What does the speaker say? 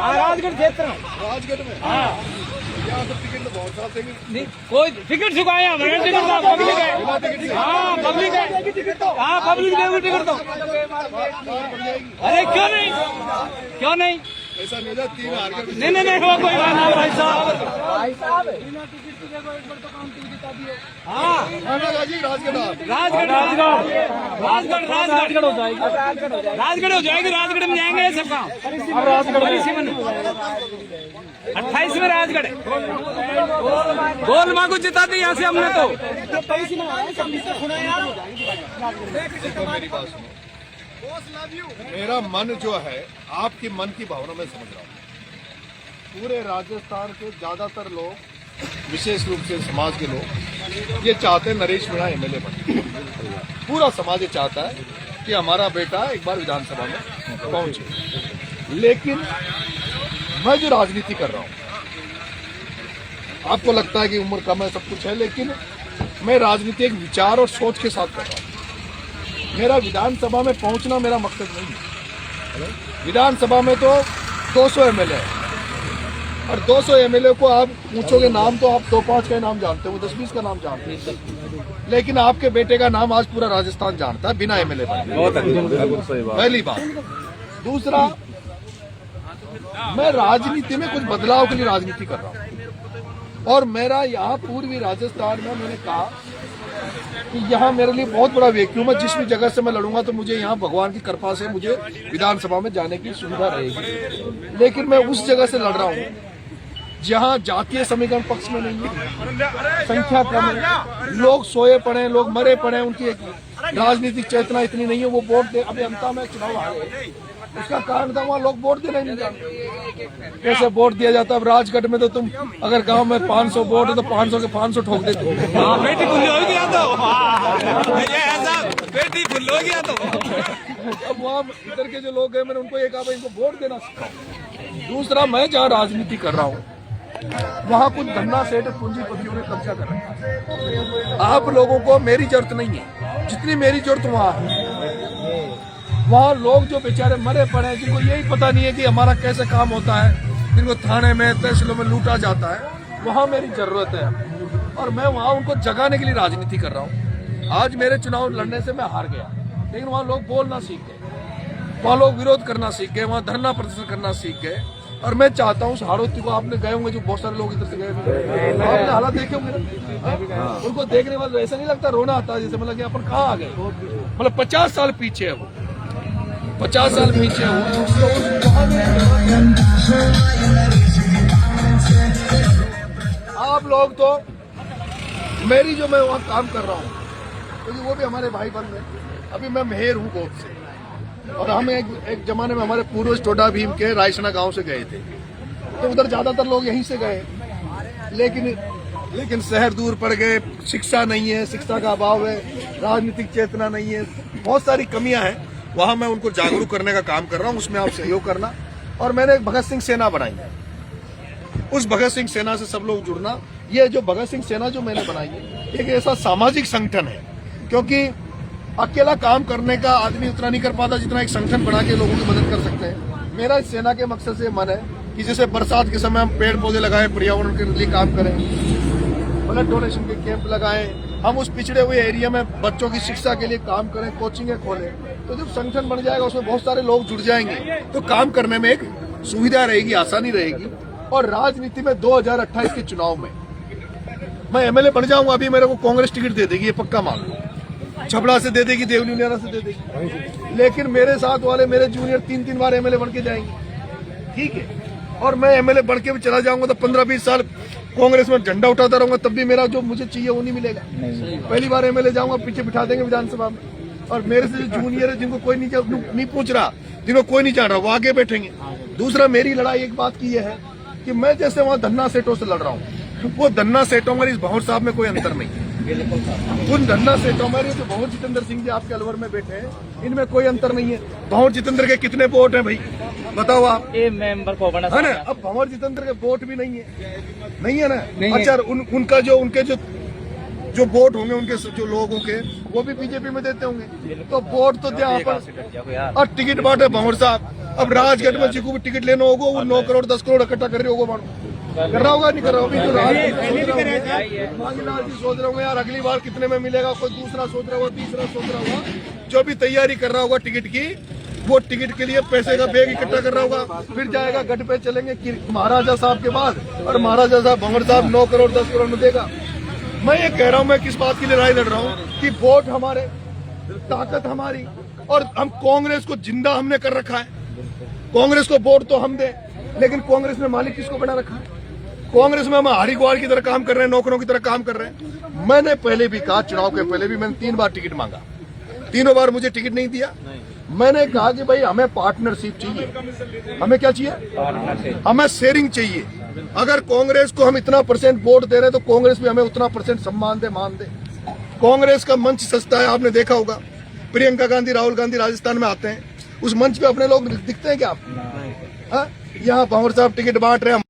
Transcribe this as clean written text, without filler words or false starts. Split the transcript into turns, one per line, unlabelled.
राजगढ़ क्षेत्र में।
राजगढ़ में
हाँ
यहाँ तो टिकट तो बहुत साथ
नहीं, कोई टिकट चुकाए हमारे टिकट तो पब्लिक है। हाँ पब्लिक है, हाँ पब्लिक देगी टिकट तो। अरे क्यों नहीं, क्यों नहीं,
ऐसा नहीं था 3 हार कर
नहीं नहीं नहीं वो कोई बात नहीं भाई साहब। हाँ
जी राजगढ़
राजगढ़ राजगढ़ राजगढ़ राजगढ़ हो जाएगी, राजगढ़ हो जाएगी, राजगढ़ में जाएंगे सब काम। 28 में राजगढ़ गोल माँ को जिता दी यहाँ से हमने तो।
मेरी बात सुनो, मेरा मन जो है आपकी मन की भावना में समझ रहा हूँ। पूरे राजस्थान के ज्यादातर लोग, विशेष रूप से समाज के लोग ये चाहते हैं नरेश मीणा एमएलए बने। पूरा समाज ये चाहता है कि हमारा बेटा एक बार विधानसभा में पहुंचे। लेकिन मैं जो राजनीति कर रहा हूं, आपको लगता है कि उम्र कम है, सब कुछ है, लेकिन मैं राजनीति एक विचार और सोच के साथ कर रहा हूं। मेरा विधानसभा में पहुंचना मेरा मकसद नहीं है। विधानसभा में तो 200 एमएलए है और 200 एमएलए को आप पूछोगे नाम तो आप 2-5 का नाम जानते हो, 10-20 का नाम जानते हैं, लेकिन आपके बेटे का नाम आज पूरा राजस्थान जानता है बिना एमएलए बने। पहली बात। दूसरा, मैं राजनीति में कुछ बदलाव के लिए राजनीति कर रहा हूं और मेरा यहाँ पूर्वी राजस्थान में मैंने कहा कि यहाँ मेरे लिए बहुत बड़ा वैक्यूम है। जिस भी जगह से मैं लड़ूंगा तो मुझे यहाँ भगवान की कृपा से मुझे विधानसभा में जाने की सुविधा रहेगी, लेकिन मैं उस जगह से लड़ रहा हूँ जहाँ जातीय समीकरण पक्ष में नहीं है, संख्या कम है, लोग सोए पड़े हैं, लोग मरे पड़े हैं, उनकी राजनीतिक चेतना इतनी नहीं है। वो वोट दे, अभी अंता में चुनाव आ गए, उसका कारण था वहाँ लोग वोट देना नहीं जानते कैसे वोट दिया जाता है। अब राजगढ़ में तो तुम अगर गांव में 500 वोट है तो 500 के 500 ठोक देते हो।
बेटी भूल हो गया तो बेटी भूल हो गया तो।
अब वहाँ इधर के जो लोग हैं, मैंने उनको ये कहा भाई इनको वोट देना सिखाओ। दूसरा, मैं जहाँ राजनीति कर रहा हूँ वहाँ कुछ धन्ना सेठ पूंजीपतियों ने कब्जा कर रखा है। आप लोगों को मेरी जरूरत नहीं है, जितनी मेरी जरूरत वहाँ है। वहाँ लोग जो बेचारे मरे पड़े हैं, जिनको यही पता नहीं है कि हमारा कैसे काम होता है, जिनको थाने में तहसीलों में लूटा जाता है, वहाँ मेरी जरूरत है और मैं वहाँ उनको जगाने के लिए राजनीति कर रहा हूँ। आज मेरे चुनाव लड़ने से मैं हार गया, लेकिन वहाँ लोग बोलना सीख गए, वहाँ लोग विरोध करना सीख गए, वहाँ धरना प्रदर्शन करना सीख गए। और मैं चाहता हूँ हाड़ोती को, आपने गए होंगे जो बहुत सारे लोग इधर से गए, आपने हालात देखे होंगे, उनको देखने वाले ऐसा नहीं लगता, रोना आता है जैसे मतलब कि अपन कहाँ आ गए। मतलब 50 साल पीछे है वो, 50 साल पीछे हो। आप लोग तो मेरी जो मैं वहाँ काम कर रहा हूँ, क्योंकि वो भी हमारे भाई बंद है। अभी मैं मेहर हूँ गोद से, और हम एक जमाने में हमारे पूर्वज टोडा भीम के रायसना गांव से गए थे, तो उधर ज्यादातर लोग यहीं से गए, लेकिन शहर दूर पड़ गए, शिक्षा नहीं है, शिक्षा का अभाव है, राजनीतिक चेतना नहीं है, बहुत सारी कमियां हैं। वहां मैं उनको जागरूक करने का काम कर रहा हूं, उसमें आप सहयोग करना। और मैंने एक भगत सिंह सेना बनाई है, उस भगत सिंह सेना से सब लोग जुड़ना। ये जो भगत सिंह सेना जो मैंने बनाई है एक ऐसा सामाजिक संगठन है, क्योंकि अकेला काम करने का आदमी उतना नहीं कर पाता जितना एक संगठन बना के लोगों की मदद कर सकते हैं। मेरा इस सेना के मकसद से मन है कि जैसे बरसात के समय हम पेड़ पौधे लगाएं, पर्यावरण के लिए काम करें, ब्लड डोनेशन के कैंप लगाएं, हम उस पिछड़े हुए एरिया में बच्चों की शिक्षा के लिए काम करें, कोचिंगें खोलें। तो जब संगठन बन जाएगा उसमें बहुत सारे लोग जुड़ जाएंगे, तो काम करने में एक सुविधा रहेगी, आसानी रहेगी। और राजनीति में 2028 के चुनाव में मैं एमएलए बन जाऊंगा। अभी मेरे को कांग्रेस टिकट दे देगी, ये पक्का मान लो, छपड़ा से दे देगी, देवलियाना से दे देगी, लेकिन मेरे साथ वाले मेरे जूनियर 3-3 बार एमएलए बन के जाएंगे, ठीक है। और मैं एमएलए बन के भी चला जाऊंगा तो 15-20 साल कांग्रेस में झंडा उठाता रहूंगा, तब भी मेरा जो मुझे चाहिए वो नहीं मिलेगा। पहली बार एमएलए जाऊंगा, पीछे बिठा देंगे विधानसभा में, और मेरे से जो जूनियर है जिनको कोई नहीं पूछ रहा, जिनको कोई नहीं जान रहा, वो आगे बैठेंगे। दूसरा, मेरी लड़ाई एक बात की है कि मैं जैसे वहाँ धन्ना सेठों से लड़ रहा हूँ, वो धन्ना सेठों में इस भंवर साहब में कोई अंतर नहीं है। उन धन्ना सेठों में जो भंवर जितेंद्र सिंह जी आपके अलवर में बैठे हैं, इनमें कोई अंतर नहीं है। भंवर जितेंद्र के कितने वोट हैं भाई, बताओ आप? मेंबर को बना है ना। अब भंवर जितेंद्र के वोट भी नहीं है ना। अच्छा, उनका जो उनके जो जो वोट होंगे उनके जो लोगों के वो भी बीजेपी में देते होंगे, तो वोट तो यहाँ पर। और टिकट बांटे भंवर साहब, अब राजगढ़ में जिसको भी टिकट लेना होगा वो 9 करोड़ 10 करोड़ इकट्ठा कर रहे होगा, कर रहा होगा नहीं कर रहा होगा। तो मांगीलाल जी सोच रहे होंगे यार अगली बार कितने में मिलेगा, कोई दूसरा सोच रहा होगा, तीसरा सोच रहा होगा। जो भी तैयारी कर रहा होगा टिकट की, वो टिकट के लिए पैसे का बैग इकट्ठा कर रहा होगा, फिर जाएगा गढ़ पे चलेंगे महाराजा साहब के पास, और महाराजा साहब भंवर साहब 9 करोड़ 10 करोड़ में देगा। मैं ये कह रहा हूँ, मैं किस बात की लड़ाई लड़ रहा हूँ कि वोट हमारे, ताकत हमारी, और हम कांग्रेस को जिंदा हमने कर रखा है। कांग्रेस को वोट तो हम दे, लेकिन कांग्रेस में मालिक किसको बना रखा है? कांग्रेस में हम हरी ग्वाल की तरह काम कर रहे हैं, नौकरों की तरह काम कर रहे हैं। मैंने पहले भी कहा, चुनाव के पहले भी मैंने 3 बार टिकट मांगा, तीनों बार मुझे टिकट नहीं दिया। मैंने कहा कि भाई हमें पार्टनरशिप चाहिए, हमें क्या चाहिए, हमें शेयरिंग चाहिए। अगर कांग्रेस को हम इतना % वोट दे रहे हैं तो कांग्रेस भी हमें उतना % सम्मान दे, मान दे। कांग्रेस का मंच सस्ता है, आपने देखा होगा। प्रियंका गांधी, राहुल गांधी राजस्थान में आते हैं, उस मंच पे अपने लोग दिखते हैं क्या आप? यहाँ भंवर साहब टिकट बांट रहे हैं।